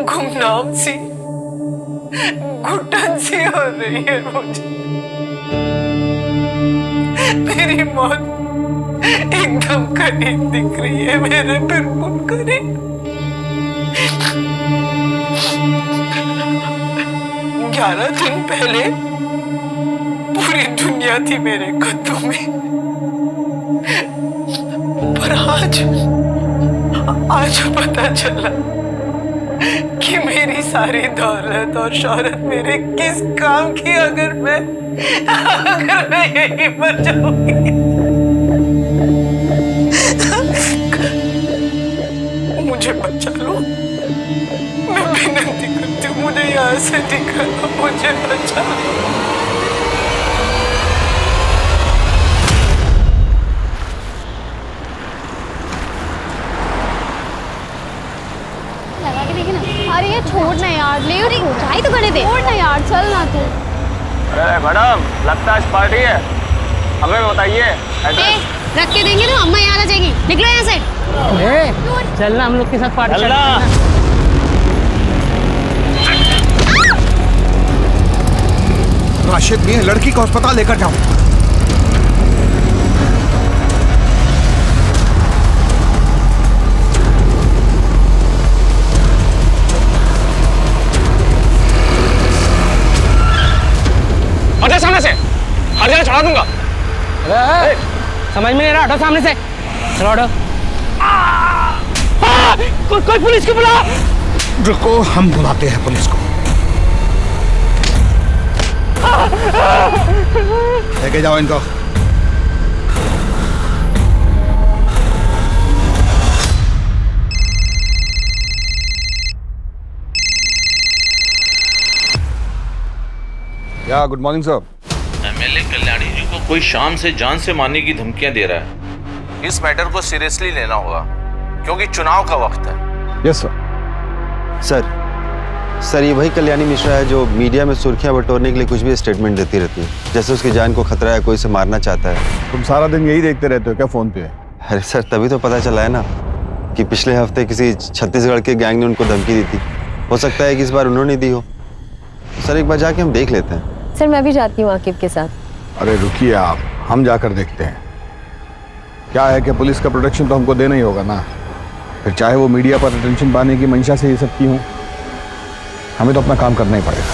गुमनाम सी, घुटन सी हो रही है मुझे। मेरी मौत एकदम करीब दिख रही है मेरे बिल्कुल करीब। 11 दिन पहले पूरी दुनिया थी मेरे कदमों में, पर आज पता चला कि मेरी सारी दौलत और शोहरत मेरे किस काम की, अगर मैं यहीं मर जाऊंगी। मुझे बचा लो, मैं विनती करती हूँ, मुझे यहाँ से निकालो, मुझे बचा लो। अरे ये छोड़ ना यार, ले जाए तो करने दे। छोड़ ना यार, चल ना तू। अरे मैडम, लगता है आज पार्टी है, हमें बताइए। रख के देंगे तो अम्मा यहाँ आ जाएगी। निकलो यहाँ से। चलना हम लोग के साथ पार्टी। राशिद मियां, लड़की को अस्पताल लेकर जाओ। हटो सामने से, हर जगह चढ़ा दूंगा। समझ में नहीं रहा, हटो सामने से। चलो हटो। कोई पुलिस को बुला। रुको, हम बुलाते हैं पुलिस को। लेके जाओ इनको। या good morning sir. MLA Kalyani ji को कोई शाम से जान से मारने की धमकियां दे रहा है। इस मैटर को सीरियसली लेना होगा क्योंकि चुनाव का वक्त है। Yes sir. सर ये वही कल्याणी मिश्रा है जो मीडिया में सुर्खियां बटोरने के लिए कुछ भी स्टेटमेंट देती रहती है, जैसे उसकी जान को खतरा है, कोई से मारना चाहता है। तुम सारा दिन यही देखते रहते हो क्या फोन पे? अरे सर तभी तो पता चला है ना कि पिछले हफ्ते किसी छत्तीसगढ़ के गैंग ने उनको धमकी दी थी। हो सकता है कि इस बार उन्होंने दी हो। सर एक बार जाके हम देख लेते हैं। सर मैं भी जाती हूँ आकिब के साथ। अरे रुकिए आप, हम जाकर देखते हैं। क्या है कि पुलिस का प्रोटेक्शन तो हमको देना ही होगा ना, फिर चाहे वो मीडिया पर अटेंशन पाने की मंशा से ये सब की हो, हमें तो अपना काम करना ही पड़ेगा।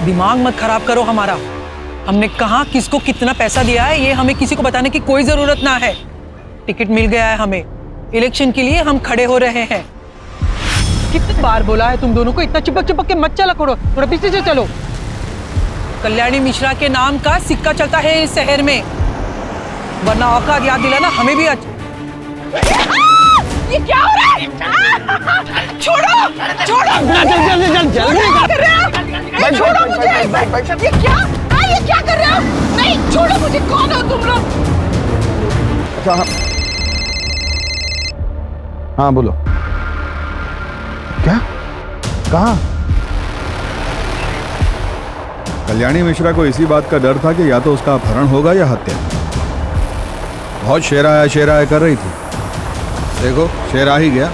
दिमाग मत खराब करो हमारा। हमने कहा किसको कितना पैसा दिया है ये हमें किसी को बताने की कोई जरूरत ना है। टिकट मिल गया है हमें, इलेक्शन के लिए हम खड़े हो रहे हैं। कितनी बार बोला है तुम दोनों को, इतना चिपक चिपक के मत चला करो, थोड़ा पीछे से चलो। कल्याणी मिश्रा के नाम का सिक्का चलता है इस शहर में, वरना औकात याद दिलाना हमें भी। ये क्या हो रहा है? छोड़ो, छोड़ो। छोड़ो मुझे। ये क्या? ये क्या कर रहे हो? नहीं, छोड़ो मुझे। कौन हो तुम लोग? अच्छा हाँ बोलो। क्या? कहाँ? कल्याणी मिश्रा को इसी बात का डर था कि या तो उसका अपहरण होगा या हत्या। बहुत शेराया कर रही थी, देखो शेर आ ही गया।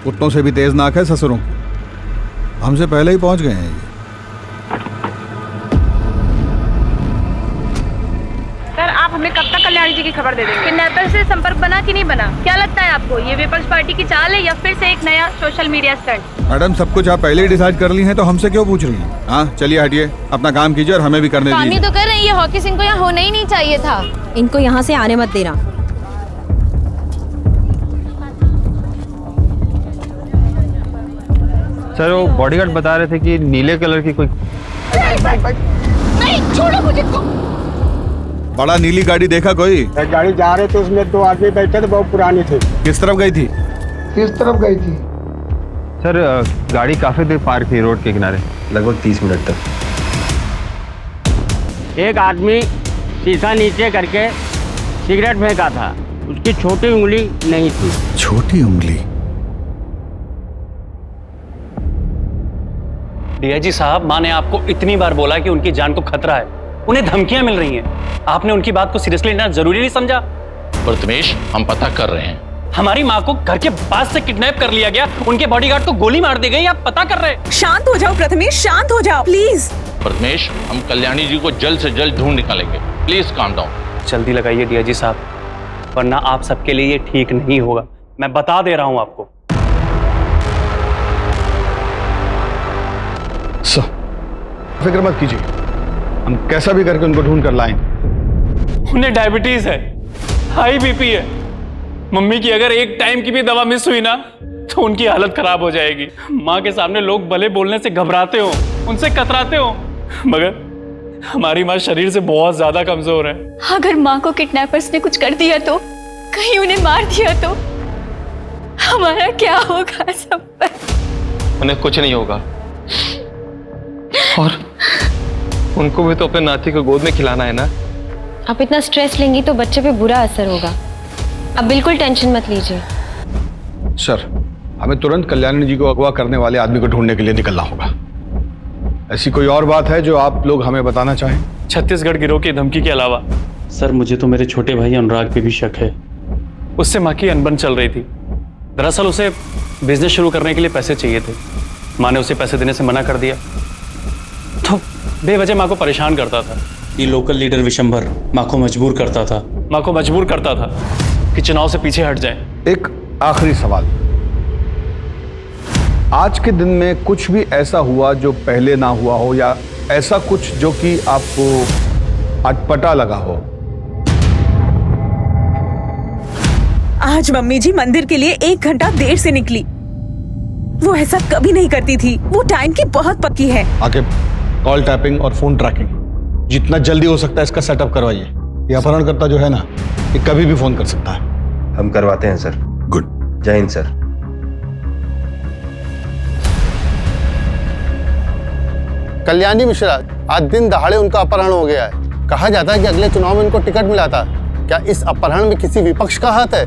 कुत्तों से भी तेज नाक है ससुरों, हमसे पहले ही पहुंच गए हैं ये। सर आप हमें कब तक कल्याणी जी की खबर दे देंगे? किडनैपर से संपर्क बना कि नहीं बना? क्या लगता है आपको, ये विपक्ष पार्टी की चाल है या फिर से एक नया सोशल मीडिया स्टंट? मैडम सब कुछ आप पहले ही डिसाइड कर ली हैं तो हमसे क्यों पूछ रही हैं? हाँ चलिए हटिए, अपना काम कीजिए और हमें भी करने दीजिए। काम ही तो कर रही है। हॉकी सिंह को यहाँ होना ही नहीं चाहिए था। इनको यहाँ से आने मत देना। सर वो बॉडीगार्ड बता रहे थे कि नीले कलर की कोई। नहीं, छोड़ो मुझे। बड़ा नीली गाड़ी देखा कोई? गाड़ी जा रहे थे, उसमें 2 आदमी बैठे थे, बहुत पुरानी थी। किस तरफ गई थी? किस तरफ गई थी? सर गाड़ी काफी देर पार्क थी रोड के किनारे, लगभग 30 मिनट तक। एक आदमी शीशा नीचे करके सिगरेट फेंका था, उसकी छोटी उंगली नहीं थी। छोटी उंगली? डीआईजी साहब, माँ ने आपको इतनी बार बोला कि उनकी जान को खतरा है, उन्हें धमकियां मिल रही हैं। आपने उनकी बात को सीरियसली लेना जरूरी नहीं समझा? प्रथमेश, हम पता कर रहे हैं। हमारी माँ को घर के पास से किडनैप कर लिया गया, उनके बॉडीगार्ड को गोली मार दी गई, आप पता कर रहे हैं। शांत हो जाओ प्रथमेश, शांत हो जाओ प्लीज। प्रथमेश, हम कल्याणी जी को जल्द से जल्द ढूंढ निकालेंगे। Please calm down. जल्दी लगाइए डीआईजी साहब, वरना आप सबके लिए ये ठीक नहीं होगा, मैं बता दे रहा हूं आपको। सर, फिक्र मत कीजिए, हम कैसा भी करके उनको ढूंढ कर लाएंगे। उन्हें डायबिटीज है, हाई बीपी है। मम्मी की अगर एक टाइम की भी दवा मिस हुई ना तो उनकी हालत खराब हो जाएगी। माँ के सामने लोग भले बोलने से घबराते हो, उनसे कतराते हो, मगर हमारी माँ शरीर से बहुत ज्यादा कमजोर है। अगर माँ को किडनैपर्स ने कुछ कर दिया तो, कहीं उन्हें मार दिया तो हमारा क्या होगा सब पर? उन्हें कुछ नहीं होगा, और उनको भी तो अपने नाती को गोद में खिलाना है ना। आप इतना स्ट्रेस लेंगी तो बच्चे पे बुरा असर होगा, अब बिल्कुल टेंशन मत लीजिए। सर, हमें तुरंत कल्याणी जी को अगवा करने वाले आदमी को ढूंढने के लिए निकलना होगा। ऐसी कोई और बात है जो आप लोग हमें बताना चाहें? छत्तीसगढ़ गिरोह की धमकी के अलावा सर, मुझे तो मेरे छोटे भाई अनुराग पे भी शक है। उससे माँ की अनबन चल रही थी। दरअसल उसे बिजनेस शुरू करने के लिए पैसे चाहिए थे। माँ ने उसे पैसे देने से मना कर दिया, तो बेवजह माँ को परेशान करता था। ये लोकल लीडर विशंभर माँ को मजबूर करता था कि चुनाव से पीछे हट जाए। एक आखिरी सवाल, आज के दिन में कुछ भी ऐसा हुआ जो पहले ना हुआ हो, या ऐसा कुछ जो कि आपको अटपटा लगा हो? आज मम्मी जी मंदिर के लिए 1 घंटा देर से निकली। वो ऐसा कभी नहीं करती थी, वो टाइम की बहुत पक्की है। आगे कॉल टैपिंग और फोन ट्रैकिंग जितना जल्दी हो सकता है इसका सेटअप करवाइए। ये अपहरणकर्ता जो है ना, ये कभी भी फोन कर सकता है। हम करवाते हैं सर। गुड। जय हिंद सर। कल्याणी मिश्रा, आज दिन दहाड़े उनका अपहरण हो गया है। कहा जाता है कि अगले चुनाव में उनको टिकट मिला था। क्या इस अपहरण में किसी विपक्ष का हाथ है?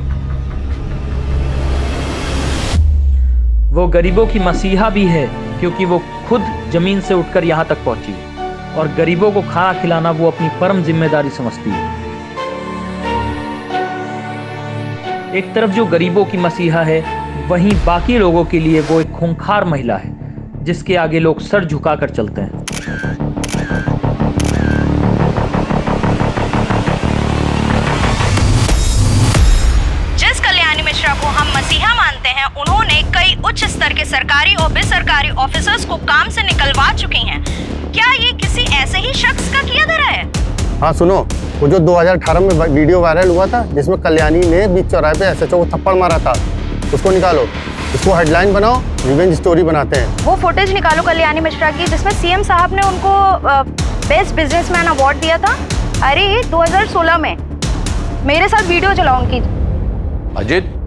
वो गरीबों की मसीहा भी है, क्योंकि वो खुद जमीन से उठकर यहाँ तक पहुंची है, और गरीबों को खाना खिलाना वो अपनी परम जिम्मेदारी समझती है। एक तरफ जो गरीबों की मसीहा है, वहीं बाकी लोगों के लिए वो एक खूंखार महिला है, जिसके आगे लोग सर झुकाकर चलते हैं। जिस कल्याणी मिश्रा को हम मसीहा मानते हैं, उन्होंने कई उच्च स्तर के सरकारी और बेसरकारी ऑफिसर्स को काम से निकलवा चुकी हैं। क्या ये किसी ऐसे ही शख्स का किया धरा है? हाँ सुनो, वो जो 2018 में वीडियो वायरल हुआ था जिसमें कल्याणी ने बीच चौराहे पे एसएचओ को थप्पड़ मारा था, उसको निकालो, इसको हेडलाइन बनाओ, रिवेंज स्टोरी बनाते हैं। वो फुटेज निकालो कल्याणी मिश्रा की, जिसमें सीएम साहब ने उनको बेस्ट बिजनेसमैन अवार्ड दिया था। अरे ये 2016 में। मेरे साथ वीडियो चलाओ उनकी। अजित,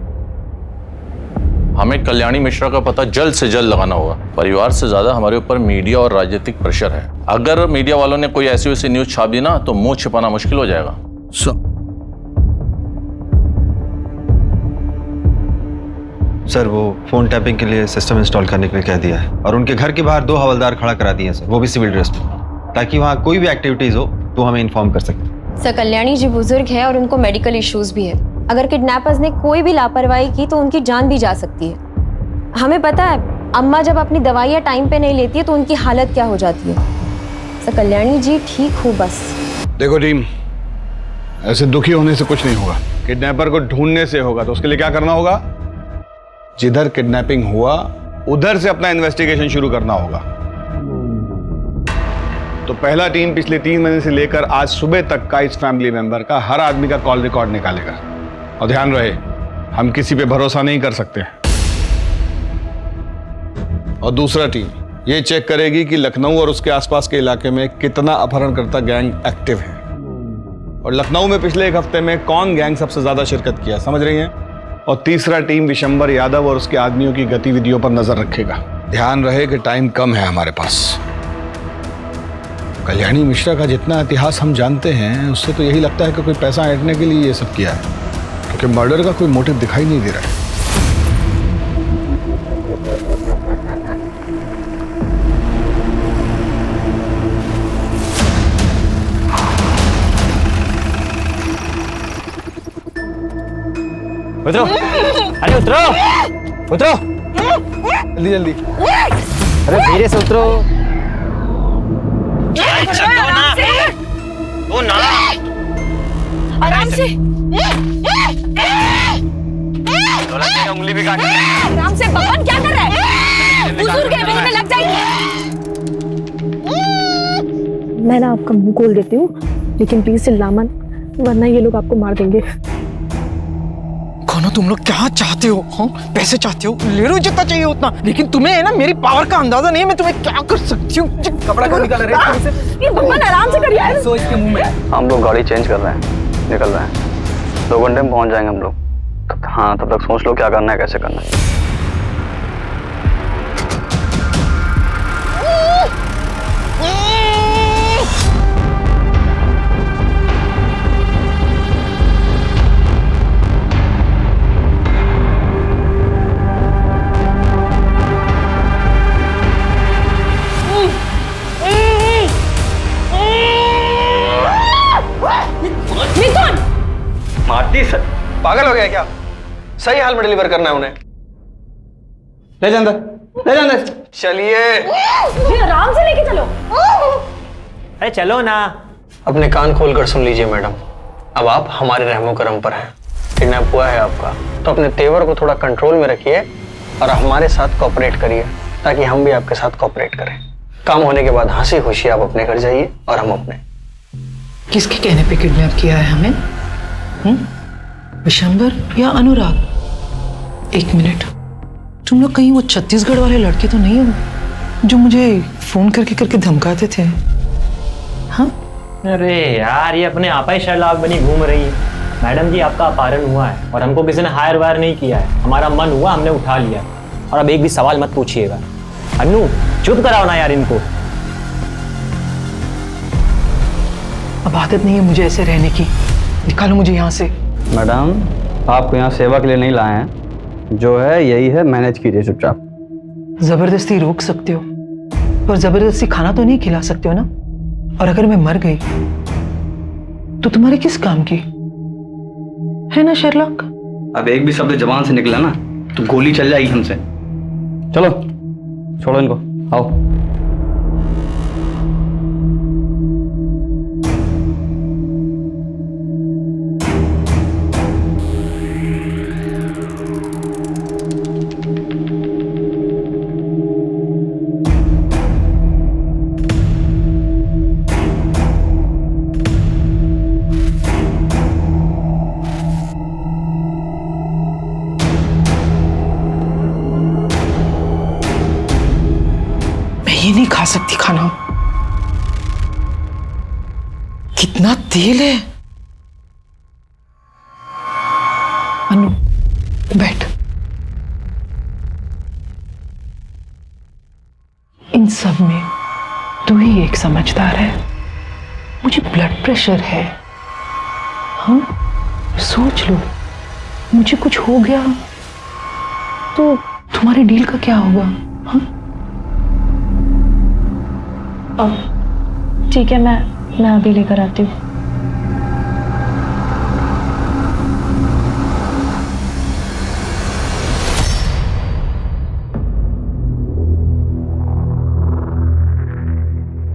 हमें कल्याणी मिश्रा का पता जल्द से जल्द लगाना होगा। परिवार से ज्यादा हमारे ऊपर मीडिया और राजनीतिक प्रेशर है। अगर मीडिया वालों ने कोई ऐसी वैसी न्यूज छाप दी ना तो मुंह छिपाना मुश्किल हो जाएगा। सर, वो फोन टैपिंग के लिए सिस्टम इंस्टॉल करने के लिए कह दिया है, और उनके घर के बाहर 2 हवलदार खड़ा करा दिए सर, वो भी सिविल ड्रेस में, ताकि वहाँ कोई भी एक्टिविटीज हो तो हमें इन्फॉर्म कर सकें। सर, कल्याणी जी बुजुर्ग है और उनको मेडिकल इश्यूज भी है। अगर किडनैपर्स ने कोई भी लापरवाही की तो उनकी जान भी जा सकती है। हमें पता है, अम्मा जब अपनी दवाइयाँ टाइम पे नहीं लेती है तो उनकी हालत क्या हो जाती है। सर, कल्याणी जी ठीक हो बस। देखो टीम, ऐसे दुखी होने से कुछ नहीं होगा, किडनैपर को ढूंढने से होगा। तो उसके लिए क्या करना होगा? जिधर किडनैपिंग हुआ उधर से अपना इन्वेस्टिगेशन शुरू करना होगा। तो पहला टीम पिछले 3 महीने से लेकर आज सुबह तक का इस फैमिली मेंबर का हर आदमी का कॉल रिकॉर्ड निकालेगा। और ध्यान रहे, हम किसी पे भरोसा नहीं कर सकते। और दूसरा टीम ये चेक करेगी कि लखनऊ और उसके आसपास के इलाके में कितना अपहरणकर्ता गैंग एक्टिव है, और लखनऊ में पिछले 1 हफ्ते में कौन गैंग सबसे ज्यादा शिरकत किया। समझ रही हैं? और तीसरा टीम विशंबर यादव और उसके आदमियों की गतिविधियों पर नजर रखेगा। ध्यान रहे कि टाइम कम है हमारे पास। कल्याणी मिश्रा का जितना इतिहास हम जानते हैं उससे तो यही लगता है कि कोई पैसा ऐंठने के लिए ये सब किया है, क्योंकि मर्डर का कोई मोटिव दिखाई नहीं दे रहा है। उतरो, अरे उतरो, उतरो, जल्दी जल्दी। अरे धीरे से उतरो। आराम से। उंगली भी काट। आराम से भगवान, क्या कर रहा है? बुजुर्ग है, मेरे में लग जाएंगे। मैं ना आपका मुंह खोल देती हूँ, लेकिन प्लीज चिल्ला मत, वरना ये लोग आपको मार देंगे। कौन तुम लोग क्या चाहते हो? हाँ, पैसे चाहते हो, ले लो जितना चाहिए उतना, लेकिन तुम्हें है ना मेरी पावर का अंदाजा नहीं है, मैं तुम्हें क्या कर सकती हूँ। कपड़ा क्यों निकाल रहे हैं? ये भगवान आराम से करिए यार। सो इसके मुंह में। हम लोग गाड़ी चेंज कर रहे हैं, निकल रहे हैं। 2 घंटे में पहुंच जाएंगे हम लोग। हाँ, तब तक सोच लो क्या करना है, कैसे करना है। मारती सर, पागल हो गया क्या? सही हाल में डिलीवर करना है उन्हें। ले जा अंदर, ले जा अंदर। चलिए आराम से लेके चलो। अरे चलो ना। अपने कान खोलकर सुन लीजिए मैडम, अब आप हमारे रहमो करम पर हैं। किडनैप हुआ है आपका, तो अपने तेवर को थोड़ा कंट्रोल में रखिए और हमारे साथ कोऑपरेट करिए, ताकि हम भी आपके साथ कोऑपरेट करें। काम होने के बाद हंसी खुशी आप अपने घर जाइए और हम अपने। किसके कहने पे किडनैप किया है हमें? विशंबर या अनुराग? 1 मिनट, तुम लोग कहीं वो छत्तीसगढ़ वाले लड़के तो नहीं हो जो मुझे फोन करके धमकाते थे? हाँ, अरे यार, ये अपने आपा ही शर्लाक बनी घूम रही है। मैडम जी, आपका अपहरण हुआ है और हमको किसी ने हायर वायर नहीं किया है। हमारा मन हुआ, हमने उठा लिया। और अब एक भी सवाल मत पूछिएगा। अनु, चुप कराओ ना यार इनको। अब आदत नहीं है मुझे ऐसे रहने की, निकालो मुझे यहाँ से। मैडम, आपको यहाँ सेवा के लिए नहीं लाए हैं, जो है यही है, मैनेज कीजिए चुपचाप। जबरदस्ती रोक सकते हो, पर जबरदस्ती खाना तो नहीं खिला सकते हो ना। और अगर मैं मर गई तो तुम्हारे किस काम की है ना शेरलॉक? अब एक भी शब्द जबान से निकला ना तो गोली चल जाएगी हमसे। चलो छोड़ो इनको, आओ। ये नहीं खा सकती खाना, कितना तेल है। अनु, बैठ। इन सब में तू ही एक समझदार है। मुझे ब्लड प्रेशर है। हाँ, सोच लो, मुझे कुछ हो गया तो तुम्हारे डील का क्या होगा? हाँ, ठीक है, मैं अभी लेकर आती हूँ।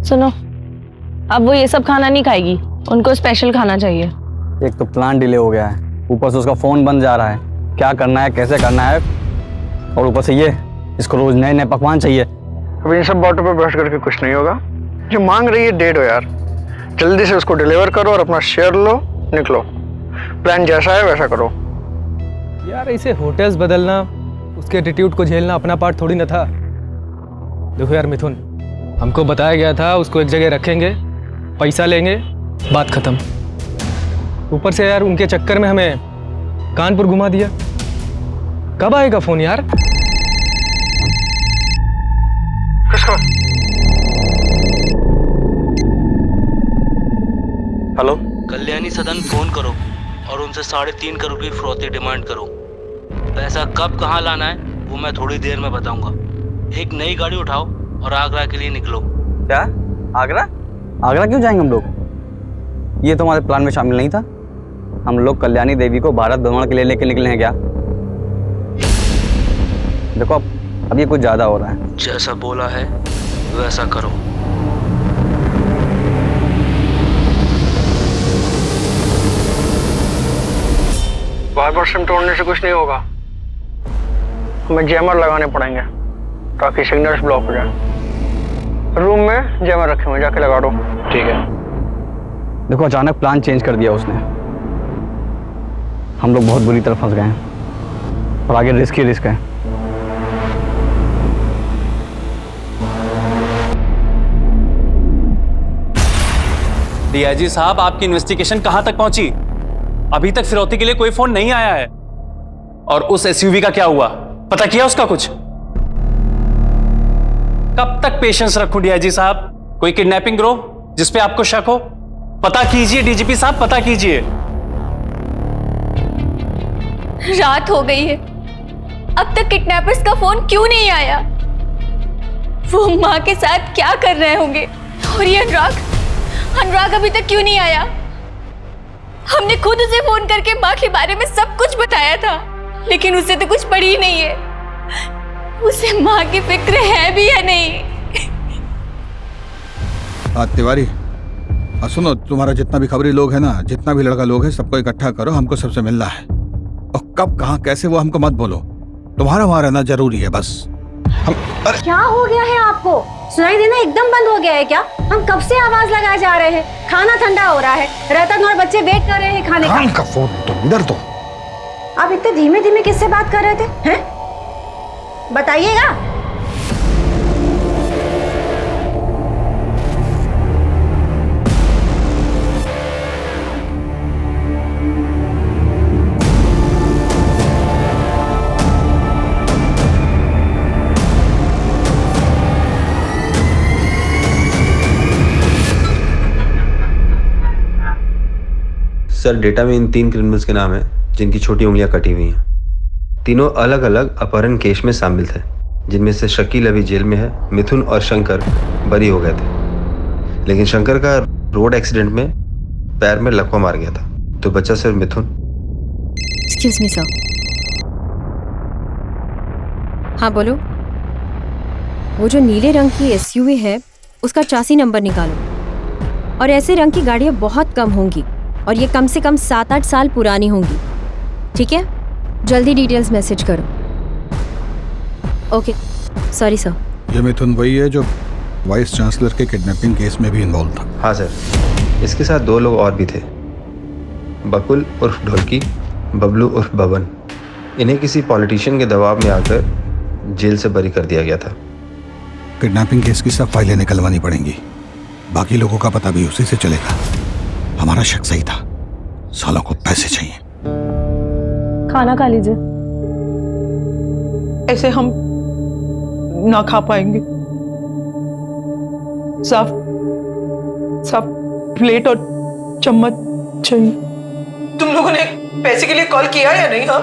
सुनो, अब वो ये सब खाना नहीं खाएगी, उनको स्पेशल खाना चाहिए। एक तो प्लान डिले हो गया है, ऊपर से उसका फोन बंद जा रहा है। क्या करना है, कैसे करना है, और ऊपर से ये इसको रोज नए नए पकवान चाहिए। अब इन सब बातों पे बहस करके कुछ नहीं होगा। जो मांग रही है दे दो यार, जल्दी से उसको डिलीवर करो और अपना शेयर लो, निकलो। प्लान जैसा है वैसा करो। यार, ऐसे होटल्स बदलना, उसके एटीट्यूड को झेलना अपना पार्ट थोड़ी ना था। देखो यार मिथुन, हमको बताया गया था उसको एक जगह रखेंगे, पैसा लेंगे, बात खत्म। ऊपर से यार उनके चक्कर में हमें कानपुर घुमा दिया। कब आएगा फोन यार? हेलो, कल्याणी सदन फोन करो और उनसे 3.5 करोड़ की फिरौती डिमांड करो। पैसा कब कहाँ लाना है वो मैं थोड़ी देर में बताऊंगा। एक नई गाड़ी उठाओ और आगरा के लिए निकलो। क्या? आगरा? आगरा क्यों जाएंगे हम लोग? ये तो हमारे प्लान में शामिल नहीं था। हम लोग कल्याणी देवी को भारत भ्रमण के लिए लेके निकले हैं क्या? देखो अब ये कुछ ज्यादा हो रहा है। जैसा बोला है वैसा करो। वाइपर सिम तोड़ने से कुछ नहीं होगा, हमें जैमर लगाने पड़ेंगे ताकि सिग्नल्स ब्लॉक हो जाए। रूम में जैमर रखे हुए, जाके लगा दो। ठीक है। देखो अचानक प्लान चेंज कर दिया उसने, हम लोग बहुत बुरी तरह फंस गए हैं और आगे रिस्क ही रिस्क है। डीआईजी साहब, आपकी इन्वेस्टिगेशन कहां तक पहुंची? अभी तक फिरौती के लिए कोई फोन नहीं आया है। और उस एसयूवी का क्या हुआ, पता किया उसका कुछ? कब तक पेशेंस रखूं डीआईजी साहब? कोई किडनैपिंग ग्रोह जिस पे आपको शक हो? पता कीजिए डीजीपी साहब, पता कीजिए। रात हो गई है, अब तक किडनैपर्स का फोन क्यों नहीं आया? वो माँ के साथ क्या कर रहे होंगे? और ये अनुराग अभी तक क्यों नहीं आया? हमने खुद उसे फोन करके माँ के बारे में सब कुछ बताया था, लेकिन उसे तो कुछ पड़ी ही नहीं है। उसे माँ की फिक्र है भी या नहीं? तिवारी, सुनो, तुम्हारा जितना भी खबरी लोग है ना, जितना भी लड़का लोग है, सबको इकट्ठा करो, हमको सबसे मिलना है। और कब कहाँ कैसे वो हमको मत बोलो, तुम्हारा वहां रहना जरूरी है बस। क्या हो गया है आपको? सुनाई देना एकदम बंद हो गया है क्या? हम कब से आवाज लगाए जा रहे हैं, खाना ठंडा हो रहा है, रतन और बच्चे वेट कर रहे हैं खाने का। फोन तो इधर तो। आप इतने धीमे धीमे किससे बात कर रहे थे हैं? बताइएगा। सर, डेटा में इन 3 क्रिमिनल्स के नाम है जिनकी छोटी उंगलियां कटी हुई हैं। तीनों अलग अलग अपहरण केस में शामिल थे, जिनमें से शकील अभी जेल में है, मिथुन और शंकर बरी हो गए थे। लेकिन शंकर का रोड एक्सीडेंट में पैर में लकवा मार गया था, तो बचा सिर्फ मिथुन। Excuse me sir. हाँ बोलो। वो जो नीले रंग की एसयूवी है उसका चासी नंबर निकालो। और ऐसे रंग की गाड़ियाँ बहुत कम होंगी और ये कम से कम 7-8 साल पुरानी होंगी। ठीक है, जल्दी डिटेल्स मैसेज करो। Okay, sorry sir. ये मिथुन वही है जो वाइस चांसलर के किडनैपिंग केस में भी इन्वॉल्व था? हाँ सर, इसके साथ 2 लोग और भी थे, बकुल उर्फ ढोलकी, बबलू उर्फ बबन। इन्हें किसी पॉलिटिशियन के दबाव में आकर जेल से बरी कर दिया गया था। किडनैपिंग केस की सब फाइलें निकलवानी पड़ेंगी, बाकी लोगों का पता भी उसी से चलेगा। हमारा शक सही था, सालों को पैसे चाहिए। खाना खा लीजिए। ऐसे हम ना खा पाएंगे। साफ साफ प्लेट और चम्मच चाहिए। तुम लोगों ने पैसे के लिए कॉल किया या नहीं? हाँ,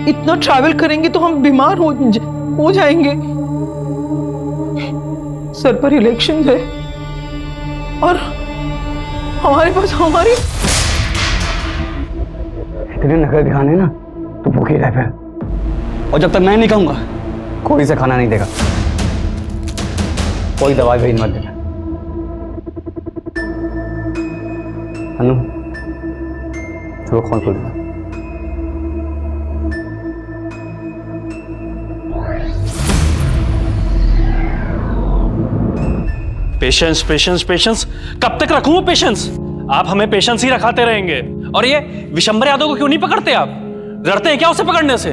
इतना ट्रैवल करेंगे तो हम बीमार हो जाएंगे। सर पर इलेक्शन है और हमारे पास हमारी इतने नखरे दिखाने ना तो भूखी रह फिर, और जब तक मैं नहीं कहूंगा कोई से खाना नहीं देगा। कोई दवाई भी मत देना। अनु, चलो फोन खोल दो। पेशेंस पेशेंस पेशेंस, कब तक रखूं पेशेंस? आप हमें पेशेंस ही रखाते रहेंगे। और ये विशंबर यादव को क्यों नहीं पकड़ते? आप डरते हैं क्या उसे पकड़ने से?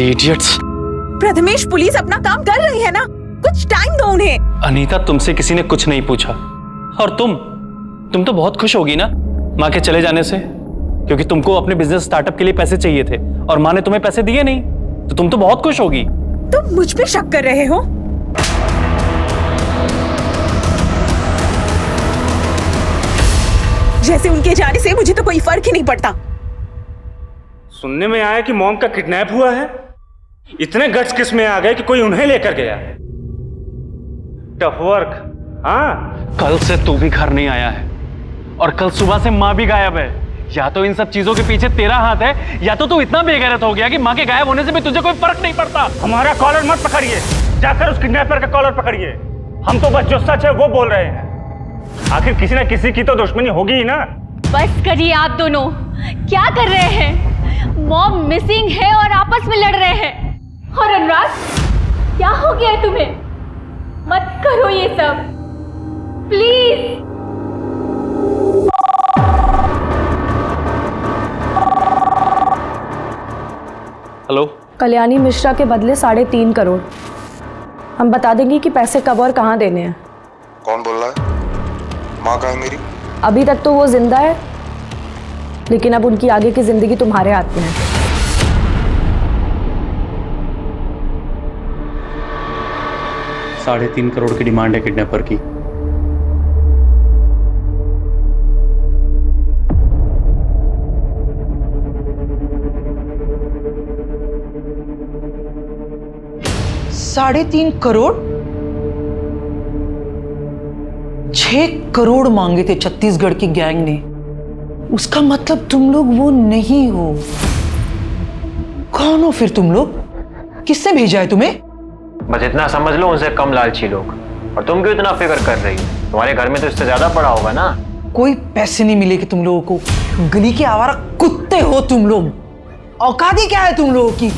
इडियट्स। प्रथमेश, पुलिस अपना काम कर रही है ना, कुछ टाइम दो उन्हें। अनीता, तुमसे किसी ने कुछ नहीं पूछा। और तुम तो बहुत खुश होगी ना माँ के चले जाने से, क्योंकि तुमको अपने बिजनेस स्टार्टअप के लिए पैसे चाहिए थे और माँ ने तुम्हें पैसे दिए नहीं, तो तुम तो बहुत खुश होगी। तुम मुझ पे शक कर रहे हो? जैसे उनके जाने से मुझे तो कोई फर्क ही नहीं पड़ता। सुनने में आया कि मॉम का किडनैप हुआ है। इतने गट्स किस में आ गए कि कोई उन्हें लेकर गया। Tough work. हाँ, कल से तू भी घर नहीं आया है और कल सुबह से माँ भी गायब है। या तो इन सब चीजों के पीछे तेरा हाथ है, या तो तू इतना बेगैरत हो गया कि माँ के गायब होने से भी तुझे कोई फर्क नहीं पड़ता। हमारा कॉलर मत पकड़िए, जाकर उस किडनैपर का कॉलर पकड़िए। हम तो बस जो सच है वो बोल रहे हैं। आखिर किसी ना किसी की तो दुश्मनी होगी ही ना। बस करिए आप दोनों, क्या कर रहे हैं? मॉम मिसिंग है और आपस में लड़ रहे हैं। और अनुराग, क्या हो गया है तुम्हें? मत करो ये सब, प्लीज। हेलो, कल्याणी मिश्रा के बदले 3.5 करोड़। हम बता देंगे कि पैसे कब और कहाँ देने हैं। कौन बोल रहा है? माँ कहाँ है मेरी? अभी तक तो वो जिंदा है, लेकिन अब उनकी आगे की जिंदगी तुम्हारे हाथ में है। $3.5 करोड़ की डिमांड है किडनैपर की। $3.5 करोड़? 6 करोड़ मांगे थे छत्तीसगढ़ की गैंग ने। उसका मतलब तुम लोग वो नहीं हो। कौन हो फिर तुम लोग? किसने भेजा है तुम्हें? बस इतना समझ लो, उनसे कम लालची लोग। और तुम क्यों इतना फिक्र कर रही हो? तुम्हारे घर में तो इससे ज्यादा पड़ा होगा ना। कोई पैसे नहीं मिलेगे तुम लोगों को। गली के आवारा कुत्ते हो तुम लोग। औकात ही क्या है तुम लोगों की?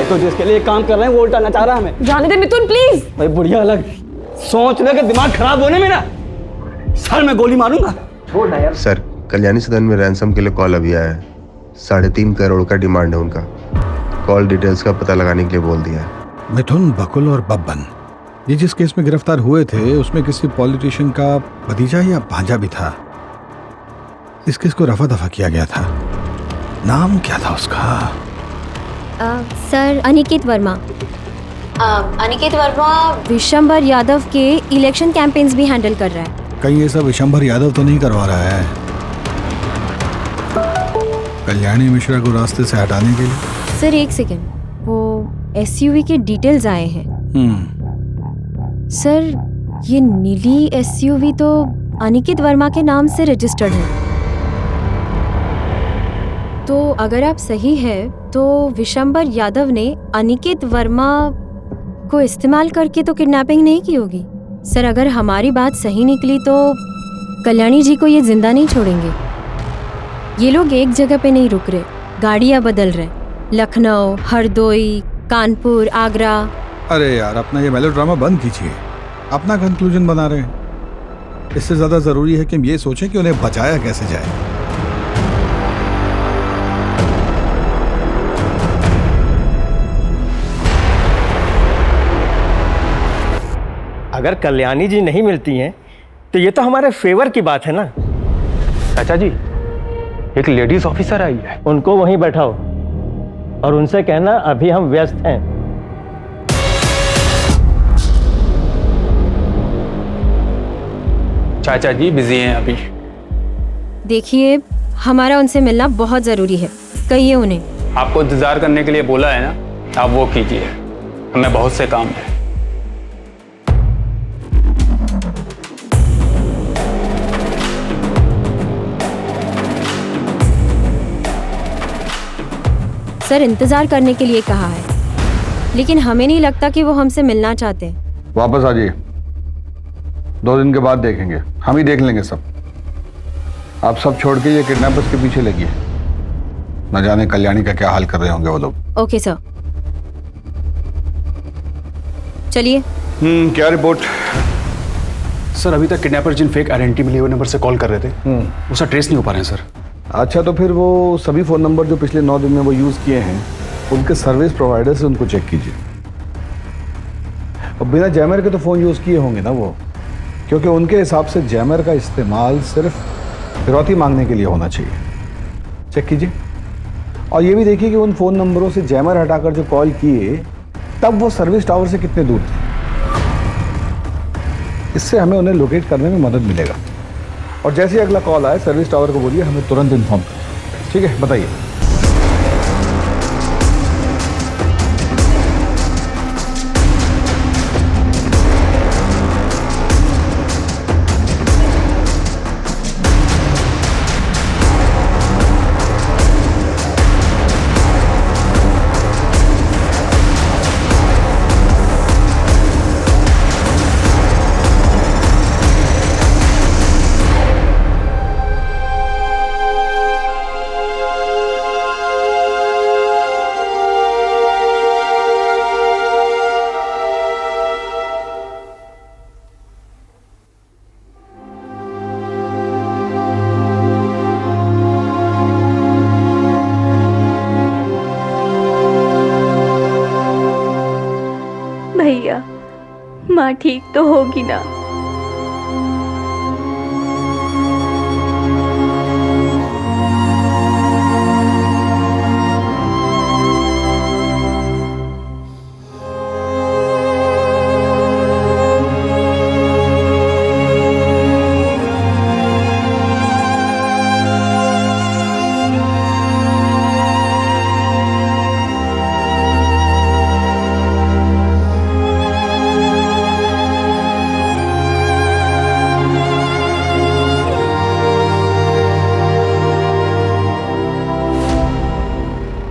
तो जिसके लिए काम कर रहे हैं वो उल्टा नचा रहा है हमें। जाने दे मिथुन, प्लीज। भाई बुढ़िया अलग सोचने के दिमाग खराब होने में ना सर में गोली मारूंगा। छोड़ ना यार। सर, कल्याणी सदन में रैंसम के लिए कॉल अभी आया है। 3.5 करोड़ का डिमांड है उनका। कॉल डिटेल्स का पता लगाने के लिए बोल दिया है। मिथुन, बकुल और बब्बन, ये जिस केस में गिरफ्तार हुए थे उसमें किसी पॉलिटिशियन का भतीजा या भांजा भी था। इस केस को रफा दफा किया गया था। नाम क्या था उसका? सर, अनिकेत वर्मा। अनिकेत वर्मा विशंबर यादव के इलेक्शन कैंपेन्स भी हैंडल कर रहा है। कहीं ये सब विशंबर यादव तो नहीं करवा रहा है कल्याणी मिश्रा को रास्ते से हटाने के लिए? सर एक सेकेंड, वो एसयूवी के डिटेल्स आए हैं। सर, ये नीली एसयूवी तो अनिकेत वर्मा के नाम से रजिस्टर्ड है। तो अगर आप सही है तो विशंबर यादव ने अनिकेत वर्मा को इस्तेमाल करके तो किडनैपिंग नहीं की होगी। सर, अगर हमारी बात सही निकली तो कल्याणी जी को ये जिंदा नहीं छोड़ेंगे। ये लोग एक जगह पे नहीं रुक रहे, गाड़ियां बदल रहे। लखनऊ, हरदोई, कानपुर, आगरा। अरे यार, अपना ये मेलोड्रामा बंद कीजिए। अपना कंक्लूजन बना रहे हैं। इससे ज्यादा जरूरी है कि हम ये सोचें कि उन्हें बचाया कैसे जाए। अगर कल्याणी जी नहीं मिलती हैं तो ये तो हमारे फेवर की बात है ना। चाचा जी, एक लेडीज ऑफिसर आई है। उनको वहीं बैठाओ और उनसे कहना अभी हम व्यस्त हैं। चाचा जी बिजी हैं अभी। देखिए, हमारा उनसे मिलना बहुत जरूरी है, कहिए उन्हें। आपको इंतजार करने के लिए बोला है ना, आप वो कीजिए। हमें बहुत से काम है। सर, इंतजार करने के लिए कहा है, लेकिन हमें नहीं लगता कि वो हमसे मिलना चाहते हैं। वापस आ जाइए, 2 दिन के बाद देखेंगे। हम ही देख लेंगे सब। आप सब छोड़ के ये किडनैपर्स के पीछे लगिए। न जाने कल्याणी का क्या हाल कर रहे होंगे वो लोग। ओके सर, चलिए। क्या रिपोर्ट? सर, अभी तक किडनैपर जिन फेक आइडेंटिटी मिली हुए नंबर से कॉल कर रहे थे, उसका ट्रेस नहीं हो पा रहे हैं सर। अच्छा, तो फिर वो सभी फ़ोन नंबर जो पिछले 9 दिन में वो यूज़ किए हैं, उनके सर्विस प्रोवाइडर से उनको चेक कीजिए। और बिना जैमर के तो फ़ोन यूज़ किए होंगे ना वो, क्योंकि उनके हिसाब से जैमर का इस्तेमाल सिर्फ फिरौती मांगने के लिए होना चाहिए। चेक कीजिए और ये भी देखिए कि उन फ़ोन नंबरों से जैमर हटाकर जो कॉल किए तब वो सर्विस टावर से कितने दूर थे। इससे हमें उन्हें लोकेट करने में मदद मिलेगा। और जैसे ही अगला कॉल आए सर्विस टावर को बोलिए हमें तुरंत इन्फॉर्म करें। ठीक है, बताइए। भैया, माँ ठीक तो होगी ना?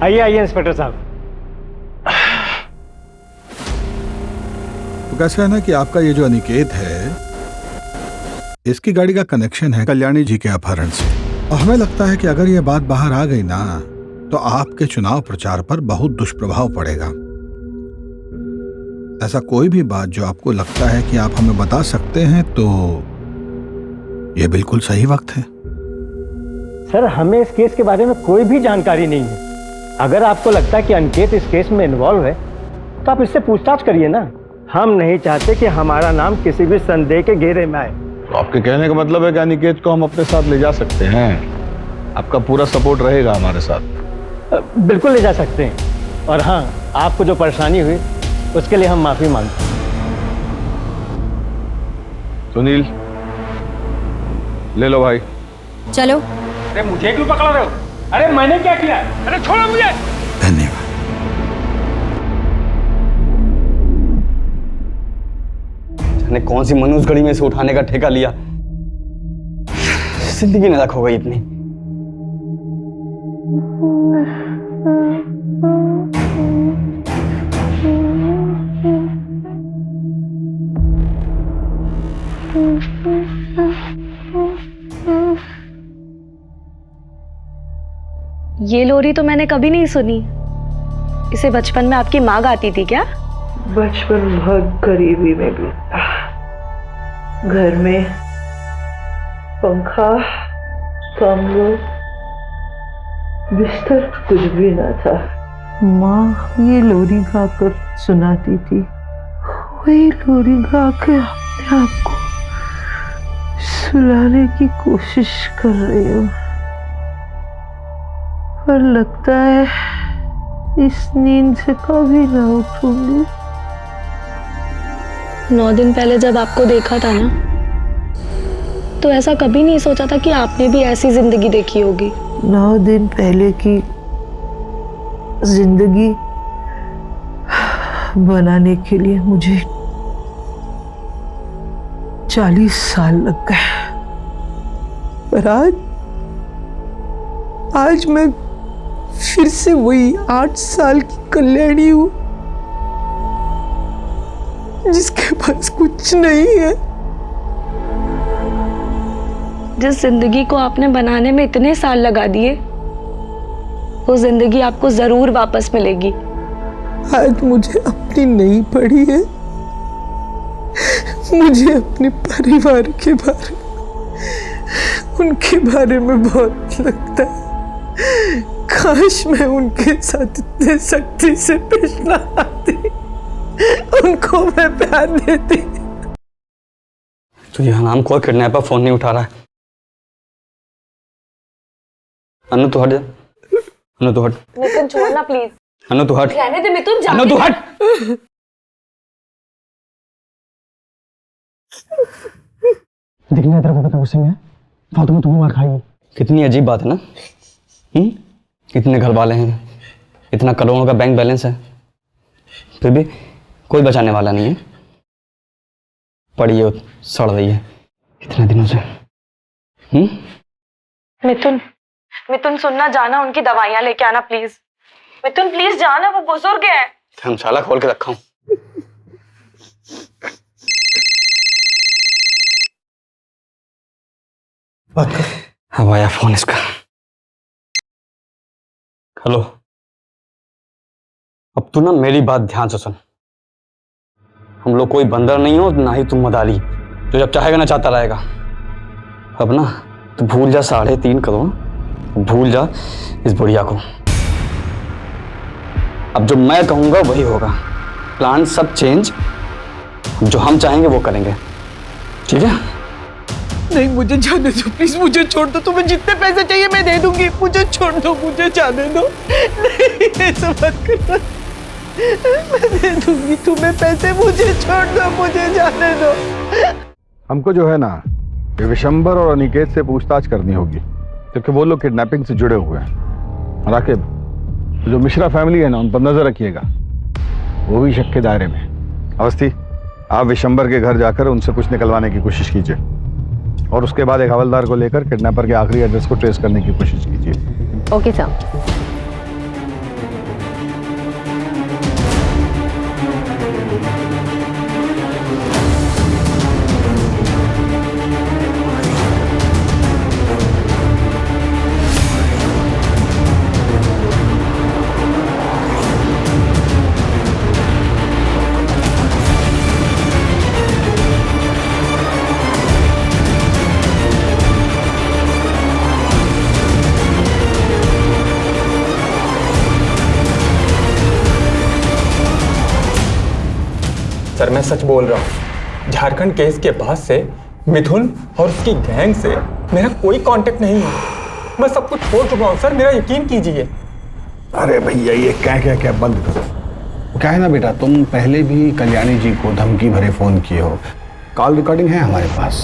आइए आइए इंस्पेक्टर साहब। तो कैसा है ना कि आपका ये जो अनिकेत है, इसकी गाड़ी का कनेक्शन है कल्याणी जी के अपहरण से। और हमें लगता है कि अगर ये बात बाहर आ गई ना तो आपके चुनाव प्रचार पर बहुत दुष्प्रभाव पड़ेगा। ऐसा कोई भी बात जो आपको लगता है कि आप हमें बता सकते हैं तो ये बिल्कुल सही वक्त है। सर, हमें इस केस के बारे में कोई भी जानकारी नहीं है। अगर आपको लगता है कि अनिकेत इस केस में इन्वॉल्व है तो आप इससे पूछताछ करिए ना। हम नहीं चाहते कि हमारा नाम किसी भी संदेह के घेरे में आए। तो आपके कहने का मतलब है कि अनिकेत को हम अपने साथ ले जा सकते हैं? आपका पूरा सपोर्ट रहेगा हमारे साथ? बिल्कुल ले जा सकते हैं। और हाँ, आपको जो परेशानी हुई उसके लिए हम माफी मांगते हैं। सुनील, ले लो भाई। चलो। अरे मुझे क्यों पकड़ रहे हो? अरे मैंने क्या किया? अरे छोड़ो मुझे। धन्यवाद। जाने कौन सी मनुष्य घड़ी में से उठाने का ठेका लिया। जिंदगी नरक हो गई इतनी। ये लोरी तो मैंने कभी नहीं सुनी। इसे बचपन में आपकी माँ गाती थी क्या? बचपन बहुत गरीबी में बीता। घर में पंखा, कमरा, बिस्तर कुछ भी न था। माँ ये लोरी गाकर सुनाती थी। वही लोरी गाकर अपने आप को सुलाने की कोशिश कर रही हूँ, पर लगता है इस नींद से कभी ना उठूंगी। 9 दिन पहले जब आपको देखा था ना, तो ऐसा कभी नहीं सोचा था कि आपने भी ऐसी जिंदगी देखी होगी। 9 दिन पहले की जिंदगी बनाने के लिए मुझे 40 साल लग गए, पर आज मैं फिर से वही 8 साल की कल्याणी हूं जिसके पास कुछ नहीं है। जिस जिंदगी को आपने बनाने में इतने साल लगा दिए, वो जिंदगी आपको जरूर वापस मिलेगी। आज मुझे अपनी नहीं पड़ी है, मुझे अपने परिवार के बारे में, उनके बारे में बहुत लगता है। काश मैं उनके साथ इतने सख्ती से पेश न आती, उनको मैं प्यार देती। तो ये हराम खोर किडनैपर फोन नहीं उठा रहा है। अनु तू हट जा, अनु तू हट, मिथुन छोड़ना प्लीज। अनु तू हट, रहने दे मिथुन, अनु तू हट। दिखने तेरे को पता गुस्से में फालतू में तुम्हें मार खाएगी। कितनी अजीब बात है ना। इतने घर वाले हैं, इतना करोड़ों का बैंक बैलेंस है, फिर भी कोई बचाने वाला नहीं है। पड़ी है, सड़ रही है इतने दिनों से। मिथुन, मिथुन सुनना, जाना उनकी दवाइयाँ लेके आना प्लीज। मिथुन प्लीज जाना, वो बुजुर्ग है। धर्मशाला खोल के रखा हूँ। अब आया फोन इसका। हेलो, अब तू ना मेरी बात ध्यान से सुन। हम लोग कोई बंदर नहीं हो, ना ही तुम मदारी जो जब चाहेगा ना चाहता रहेगा। अब ना तू भूल जा 3.5 करोड़, भूल जा इस बुढ़िया को। अब जो मैं कहूंगा वही होगा। प्लान सब चेंज, जो हम चाहेंगे वो करेंगे, ठीक है? नहीं, मुझे जाने दो प्लीज, मुझे छोड़ दो। तुम्हें जितने पैसे चाहिए मैं दे दूंगी, मुझे छोड़ दो, मुझे जाने दो। नहीं, ऐसा मत करो, मैं दे दूंगी तुम्हें पैसे, मुझे छोड़ दो, मुझे जाने दो। हमको जो है ना, ये विशंबर और अनिकेत से पूछताछ करनी होगी, क्योंकि वो लोग किडनैपिंग से जुड़े हुए हैं। राकिब, जो मिश्रा फैमिली है ना, उन पर नजर रखिएगा, वो भी शक के दायरे में। अवस्थी, आप विशंबर के घर जाकर उनसे कुछ निकलवाने की कोशिश कीजिए, और उसके बाद एक हवलदार को लेकर किडनैपर के आखिरी एड्रेस को ट्रेस करने की कोशिश कीजिए। Okay sir. सर मैं सच बोल रहा हूँ, झारखंड केस के बाद से मिथुन और उसकी गैंग से मेरा कोई कांटेक्ट नहीं है। मैं सब कुछ छोड़ चुका हूँ सर, मेरा यकीन कीजिए। अरे भैया, ये क्या बंद करो। क्या है ना बेटा, तुम पहले भी कल्याणी जी को धमकी भरे फोन किए हो। कॉल रिकॉर्डिंग है हमारे पास,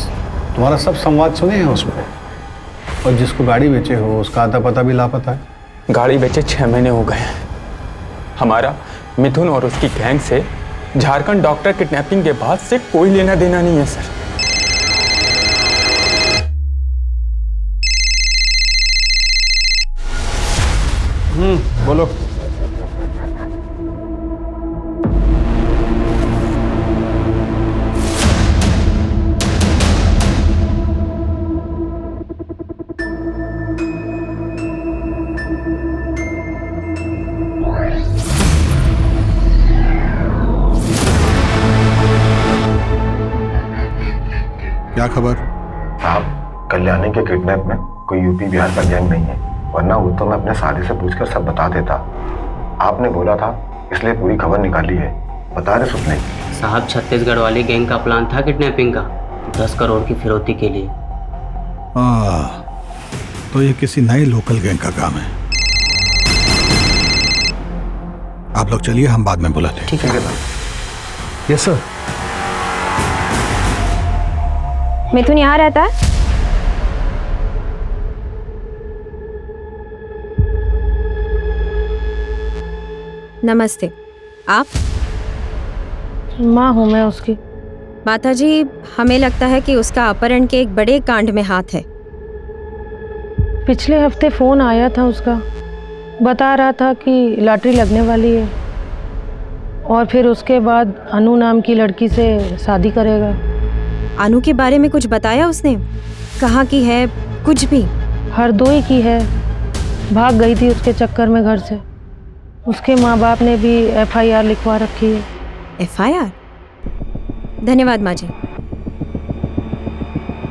तुम्हारा सब संवाद सुने हैं उसमें। और जिसको गाड़ी बेचे हो उसका आता पता भी लापता है। गाड़ी बेचे 6 महीने हो गए हैं। हमारा मिथुन और उसकी गैंग से झारखंड डॉक्टर किडनैपिंग के बाद से कोई लेना देना नहीं है सर। बोलो। क्या खबर? साहब, कल्याणी के किडनैप में कोई यूपी बिहार का गैंग नहीं है, वरना वो तो मैं अपने साले से पूछकर सब बता देता। आपने बोला था इसलिए पूरी खबर निकाली है। बता रहे सुपने साहब, छत्तीसगढ़ वाली गैंग का प्लान था किडनैपिंग का, 10 करोड़ की फिरौती के लिए। तो ये किसी नए लोकल गैंग का काम है। आप लोग चलिए, हम बाद में बुलाते हैं। ठीक है। Yes sir. मिथुन यहाँ रहता है? नमस्ते, आप? माँ हूँ मैं उसकी। माता जी, हमें लगता है कि उसका अपहरण के एक बड़े कांड में हाथ है। पिछले हफ्ते फोन आया था उसका, बता रहा था कि लॉटरी लगने वाली है और फिर उसके बाद अनु नाम की लड़की से शादी करेगा। अनु के बारे में कुछ बताया उसने? कहाँ की है? कुछ भी? हरदोई की है, भाग गई थी उसके चक्कर में घर से। उसके माँ बाप ने भी FIR लिखवा रखी है। FIR? धन्यवाद माँ जी।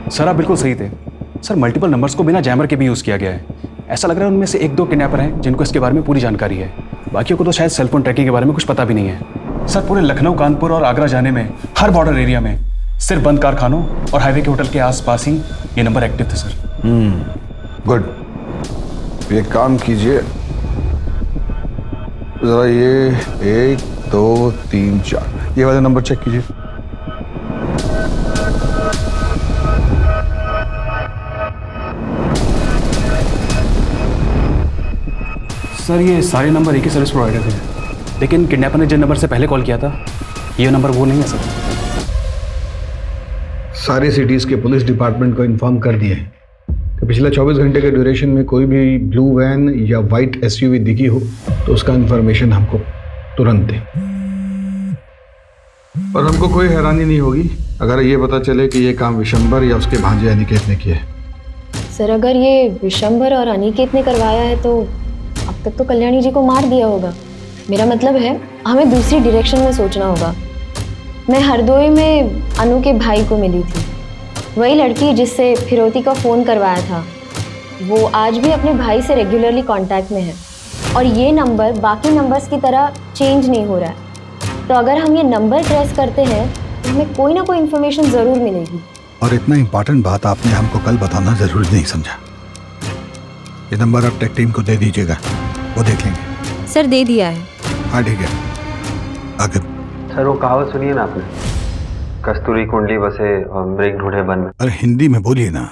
सर आप बिल्कुल सही थे सर, मल्टीपल नंबर्स को बिना जैमर के भी यूज़ किया गया है। ऐसा लग रहा है उनमें से 1-2 किडनैपर हैं जिनको इसके बारे में पूरी जानकारी है, बाकियों को तो शायद सेलफोन ट्रैकिंग के बारे में कुछ पता भी नहीं है। सर पूरे लखनऊ, कानपुर और आगरा जाने में हर बॉर्डर एरिया में सिर्फ बंद कारखानों और हाईवे के होटल के आसपास ही ये नंबर एक्टिव थे सर। गुड। एक काम कीजिए, जरा ये 1 2 3 4 ये वाले नंबर चेक कीजिए। सर ये सारे नंबर एक ही सर्विस प्रोवाइडर थे, लेकिन किडनैपर ने जिन नंबर से पहले कॉल किया था ये नंबर वो नहीं है सर। सारी सिटीज के पुलिस डिपार्टमेंट को इन्फॉर्म कर दिए हैं कि पिछले 24 घंटे के ड्यूरेशन में कोई भी ब्लू वैन या वाइट एसयूवी दिखी हो तो उसका इन्फॉर्मेशन हमको तुरंत दें। और हमको कोई हैरानी नहीं होगी अगर ये पता चले कि ये काम विशंबर या उसके भांजे अनिकेत ने किया है। सर अगर ये विशंबर और अनिकेत ने करवाया है तो अब तक तो कल्याणी जी को मार दिया होगा। मेरा मतलब है हमें दूसरी डायरेक्शन में सोचना होगा। मैं हरदोई में अनु के भाई को मिली थी, वही लड़की जिससे फिरौती का फ़ोन करवाया था। वो आज भी अपने भाई से रेगुलरली कांटेक्ट में है और ये नंबर बाकी नंबर्स की तरह चेंज नहीं हो रहा है। तो अगर हम ये नंबर ट्रेस करते हैं तो हमें कोई ना कोई इन्फॉर्मेशन ज़रूर मिलेगी। और इतना इम्पोर्टेंट बात आपने हमको कल बताना जरूरी नहीं समझा। ये नंबर आप टेक टीम को दे दीजिएगा, वो देख लेंगे। सर दे दिया है। हाँ ठीक है, आगे। सर वो कहावत सुनिए ना आपने, कस्तूरी कुंडली बसे और मृग ढूंढे वन में। अरे हिंदी में बोलिए ना।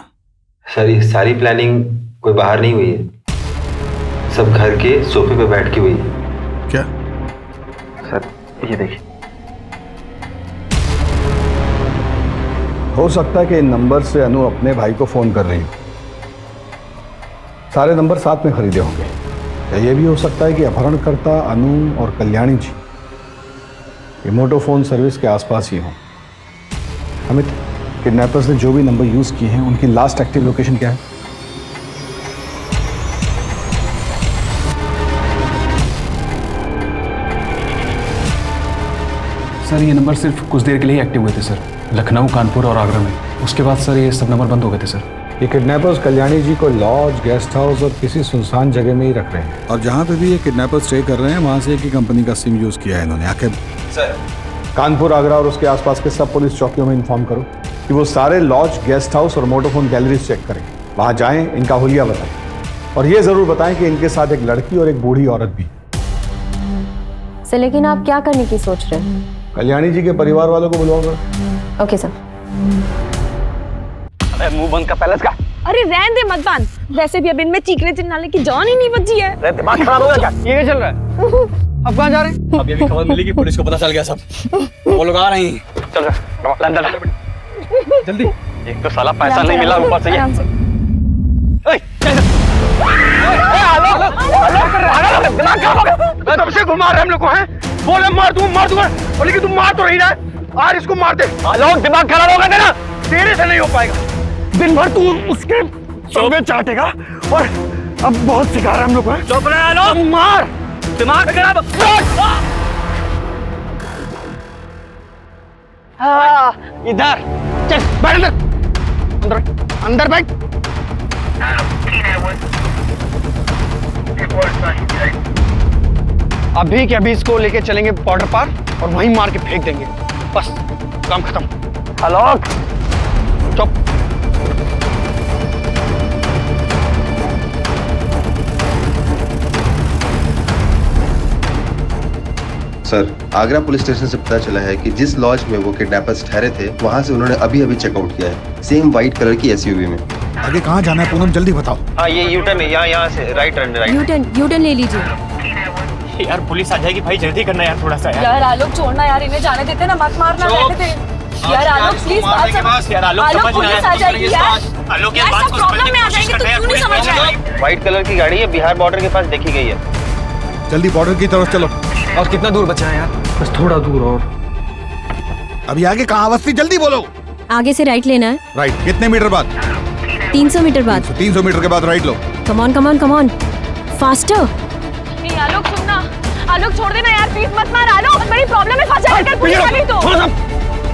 सर ये सारी प्लानिंग कोई बाहर नहीं हुई है, सब घर के सोफे पे बैठ के हुई है। क्या? सर ये देखिए। हो सकता है कि इन नंबर से अनु अपने भाई को फोन कर रही हो। सारे नंबर साथ में खरीदे होंगे। या ये भी हो सकता है कि अपहरणकर्ता अनु और कल्याणी जी ये मोटोफोन सर्विस के आसपास ही हों। अमित, किडनैपर्स ने जो भी नंबर यूज किए हैं उनकी लास्ट एक्टिव लोकेशन क्या है? सर ये नंबर सिर्फ कुछ देर के लिए एक्टिव हुए थे सर, लखनऊ, कानपुर और आगरा में। उसके बाद सर ये सब नंबर बंद हो गए थे सर। ये किडनैपर्स कल्याणी जी को लॉज, गेस्ट हाउस और किसी सुनसान जगह में ही रख रहे हैं। और जहाँ पे भी ये किडनैपर्स स्टे कर रहे हैं वहाँ से एक ही कंपनी का सिम यूज किया है इन्होंने। आखिर सर कानपुर, आगरा और उसके आसपास के सब पुलिस चौकियों में इन्फॉर्म करो कि वो सारे लॉज, गेस्ट हाउस और मोटोफोन गैलरीज चेक करें। वहाँ जाएं, इनका हुलिया बताएं और ये जरूर बताएं कि इनके साथ एक लड़की और एक बूढ़ी औरत भी। सर लेकिन आप क्या करने की सोच रहे हैं? कल्याणी जी के परिवार वालों को बुलाओगे? Okay sir. अरे मुंह बंद का पैलेस का। अरे रहने दे मत बांध, वैसे भी अब इनमें चीखने चिल्लाने की जान ही नहीं बची है। अरे दिमाग खराब हो गया क्या? ये क्या चल रहा है? अब कहाँ जा रहे हैं? अब ये भी खबर मिली कि पुलिस को पता चल गया सब, वो लोग आ रहे हैं। चल अंदर जल्दी। एक तो साला पैसा नहीं मिला ऊपर से ये। दिमाग खराब हो गया। तब से घुमा रहे हम लोग को हैं। बोले मार दूंगा, लेकिन तुम मार तो नहीं रहा है। आज इसको मार दे। लोग दिमाग खराब हो गया तेरा, तेरे से नहीं हो पाएगा। दिन भर तू उसके चौबे चाटेगा और अब बहुत सिखा रहा है हम लोग को। चुप रहे लोग, मार, दिमाग खराब। इधर चल, बैठ अंदर, अंदर बैठ। अभी के अभी इसको लेके चलेंगे बॉर्डर पार और वहीं मार के फेंक देंगे। बस काम खत्म। आलोक चुप। सर आगरा पुलिस स्टेशन से पता चला है कि जिस लॉज में वो किडनैपर्स ठहरे थे वहां से उन्होंने अभी अभी चेकआउट किया है, सेम व्हाइट कलर की एसयूवी में। आगे कहाँ जाना है पूनम, जल्दी बताओ। हाँ ये यूटर्न है, यहाँ से राइट टर्न, राइट। यूटर्न ले लीजिए। यार पुलिस आ जाएगी भाई, जल्दी करना यार थोड़ा सा। यार आलोक छोड़ना यार, इन्हें जाने देते ना, मत मारना। रहने दे यार आलोक, प्लीज बात समझ। यार आलोक पुलिस आ जाएगी यार। आलोक यार सब प्रॉब्लम में आ जाएंगे, तो क्यों नहीं समझ रहा है? व्हाइट कलर की गाड़ी है, बिहार बॉर्डर के पास देखी गई है। जल्दी बॉर्डर की तरफ चलो। और कितना दूर बचा है यार? बस थोड़ा दूर और। अभी आगे कहाँ अवस्थी, जल्दी बोलो। आगे से राइट लेना है। राइट कितने मीटर बाद? 300 मीटर बाद। 300 मीटर के बाद right low. Come on faster. नहीं आलोक सुनना, आलोक छोड़ देना यार, प्लीज मत मार आलोक, बड़ी प्रॉब्लम में फंस जाएगा अगर पुलिस आ गई तो।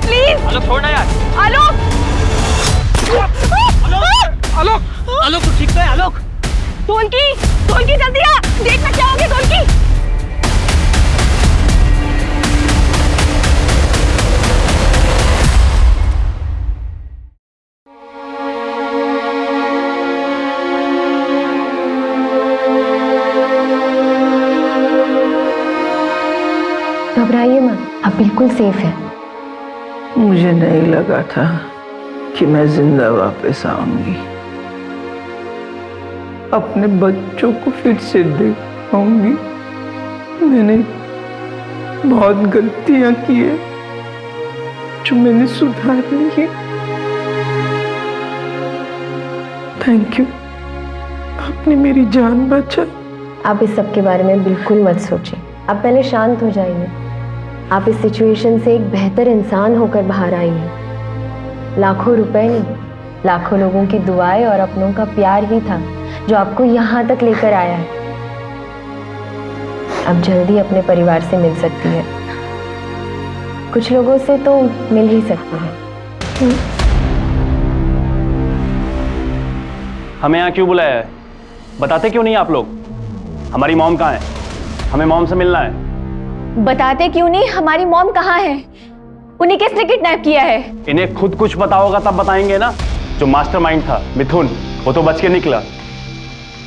प्लीज आलोक छोड़ना यार। आलोक आलोक तू ठीक तो है? आलोक ढोलकी जल्दी आ, देखना क्या हो गया ढोलकी। घबराइए मत, आप बिल्कुल सेफ हैं। मुझे नहीं लगा था कि मैं जिंदा वापस आऊंगी, अपने बच्चों को फिर से देख पाऊंगी। मैंने बहुत गलतियां की है जो मैंने सुधारनी है। थैंक यू, आपने मेरी जान बचाई। आप इस सब के बारे में बिल्कुल मत सोचिए, आप पहले शांत हो जाइए। आप इस सिचुएशन से एक बेहतर इंसान होकर बाहर आइए। लाखों रुपए नहीं, लाखों लोगों की दुआएं और अपनों का प्यार ही था जो आपको यहाँ तक लेकर आया है। अब जल्दी अपने परिवार से मिल सकती है, कुछ लोगों से तो मिल ही सकती है। हमें यहाँ क्यों बुलाया है? बताते क्यों नहीं आप लोग? हमारी मॉम कहाँ है? हमें मॉम से मिलना है। बताते क्यों नहीं हमारी मॉम कहाँ है? उन्हें किसने किडनैप किया है? इन्हें खुद कुछ पता होगा तब बताएंगे ना। जो मास्टरमाइंड था मिथुन, वो तो बच के निकला।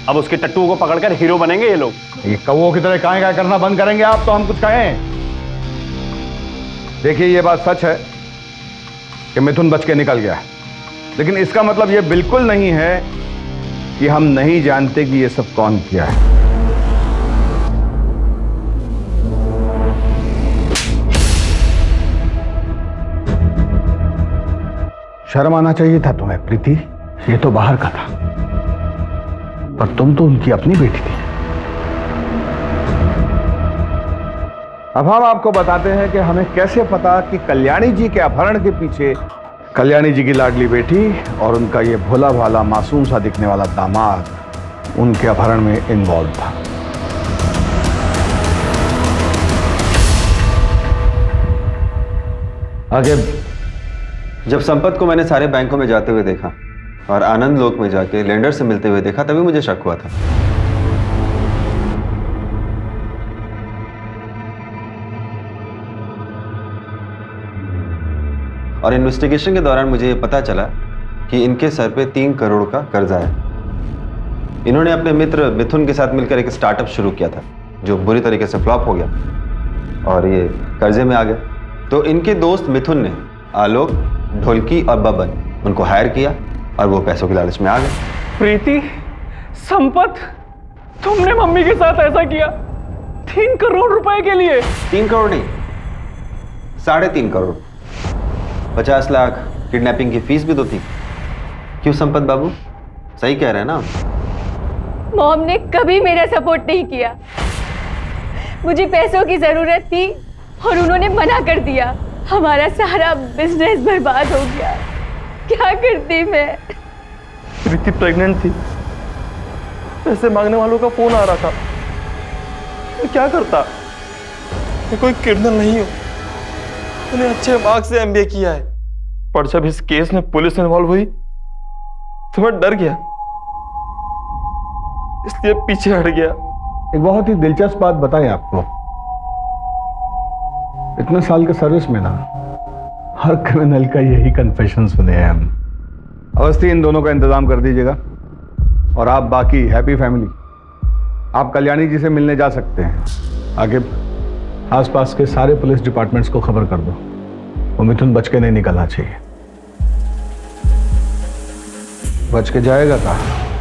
अब उसके टट्टू को पकड़कर हीरो बनेंगे ये लोग। ये कौवों की तरह काहे काहे करना बंद करेंगे आप, तो हम कुछ कहें। देखिए, ये बात सच है कि मिथुन बच के निकल गया, लेकिन इसका मतलब ये बिल्कुल नहीं है कि हम नहीं जानते कि ये सब कौन किया है। शर्म आना चाहिए था तुम्हें प्रीति, ये तो बाहर का था, पर तुम तो उनकी अपनी बेटी थी। अब हम आपको बताते हैं कि हमें कैसे पता कि कल्याणी जी के अपहरण के पीछे कल्याणी जी की लाडली बेटी और उनका ये भोला भाला मासूम सा दिखने वाला दामाद उनके अपहरण में इन्वॉल्व था। आगे जब संपत को मैंने सारे बैंकों में जाते हुए देखा और आनंद लोक में जाके लेंडर से मिलते हुए देखा, तभी मुझे शक हुआ था। और इन्वेस्टिगेशन के दौरान मुझे ये पता चला कि इनके सर पे 3 करोड़ का कर्जा है। इन्होंने अपने मित्र मिथुन के साथ मिलकर एक स्टार्टअप शुरू किया था जो बुरी तरीके से फ्लॉप हो गया और ये कर्जे में आ गए। तो इनके दोस्त मिथुन ने आलोक, ढोलकी और बबन उनको हायर किया और वो पैसों की लालच में आ गए। प्रीति, संपत, तुमने मम्मी के साथ ऐसा किया 3 करोड़ रुपए के लिए? 3 करोड़ नहीं, 3.5 करोड़। 50 लाख किडनैपिंग की फीस भी तो थी। क्यों संपत बाबू, सही कह रहे हैं ना? मॉम ने कभी मेरा सपोर्ट नहीं किया। मुझे पैसों की जरूरत थी और उन्होंने मना कर दिया। हमारा सारा बिजनेस बर्बाद हो गया। क्या करती मैं? प्रीति प्रेग्नेंट थी, पैसे मांगने वालों का फोन आ रहा था। मैं क्या करता? मैं कोई क्रिमिनल नहीं हूं, मैंने अच्छे मार्क्स से MBA किया है। पर जब इस केस में पुलिस इन्वॉल्व हुई तो मैं डर गया, इसलिए पीछे हट गया। एक बहुत ही दिलचस्प बात बताएं आपको, इतने साल के सर्विस में ना हर क्रिमिनल का यही कन्फेशन सुने हैं हम। अवस्थी, इन दोनों का इंतजाम कर दीजिएगा और आप बाकी हैप्पी फैमिली आप कल्याणी जी से मिलने जा सकते हैं। आगे आसपास के सारे पुलिस डिपार्टमेंट्स को खबर कर दो, वो मिथुन बच के नहीं निकलना चाहिए। बच के जाएगा कहाँ?